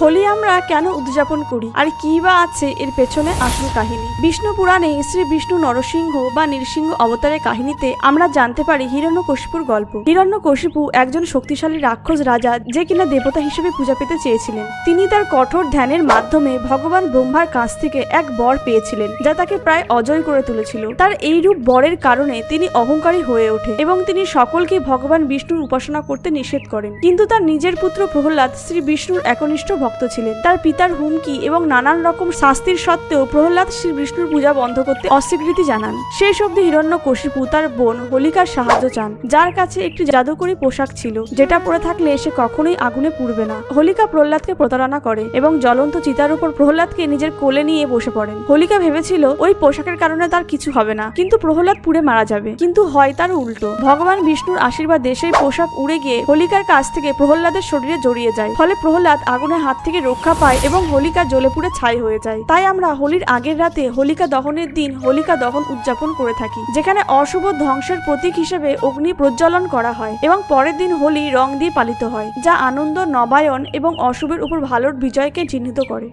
হোলি আমরা কেন উদযাপন করি আর কি বা আছে এর পেছনে আসল কাহিনী। বিষ্ণু পুরাণে শ্রী বিষ্ণু নরসিংহ বা নৃসিংহ অবতারের কাহিনীতে আমরা জানতে পারি হিরণ্যকশিপুর গল্প। হিরণ্যকশিপু একজন শক্তিশালী রাক্ষস রাজা, যে কিনা দেবতা হিসেবে পূজা পেতে চেয়েছিলেন। তিনি তার কঠোর ধ্যানের মাধ্যমে ভগবান ব্রহ্মার কাছ থেকে এক বর পেয়েছিলেন, যা তাকে প্রায় অজয় করে তুলেছিল। তার এইরূপ বরের কারণে তিনি অহংকারী হয়ে ওঠে এবং তিনি সকলকে ভগবান বিষ্ণুর উপাসনা করতে নিষেধ করেন। কিন্তু তার নিজের পুত্র প্রহ্লাদ শ্রী বিষ্ণুর একনিষ্ঠ ভক্ত ছিলেন। তার পিতার হুমকি এবং নানান রকম শাস্তির সত্ত্বেও প্রহ্লাদ শ্রী বিষ্ণুর পূজা বন্ধ করতে অস্বীকৃতি জানান। শেষ অবধি হিরণ্যকশিপু তার বোন হোলিকার সাহায্য চান, যার কাছে একটি জাদুকরী পোশাক ছিল, যেটা পরে থাকলে সে কখনোই আগুনে পুড়বে না। হোলিকা প্রহ্লাদকে প্রতারণা করে এবং জ্বলন্ত চিতার উপর প্রহ্লাদকে নিজের কোলে নিয়ে বসে পড়েন। হোলিকা ভেবেছিল ওই পোশাকের কারণে তার কিছু হবে না, কিন্তু প্রহ্লাদ পুড়ে মারা যাবে। কিন্তু হয় তার উল্টো। ভগবান বিষ্ণুর আশীর্বাদে সেই পোশাক উড়ে গিয়ে হোলিকার কাছ থেকে প্রহ্লাদের শরীরে জড়িয়ে যায়। ফলে প্রহ্লাদ আগুনের হাত থেকে রক্ষা পায় এবং হোলিকা জ্বলে পুড়ে ছাই হয়ে যায়। তাই আমরা হোলির আগের রাতে হোলিকা দহনের দিন হোলিকা দহন উদযাপন করে থাকি, যেখানে অশুভ ধ্বংসের প্রতীক হিসেবে অগ্নি প্রজ্বলন করা হয় এবং পরের দিন হোলি রং দিয়ে পালিত হয়, যা আনন্দ, নবায়ন এবং অশুভের উপর ভালোর বিজয়কে চিহ্নিত করে।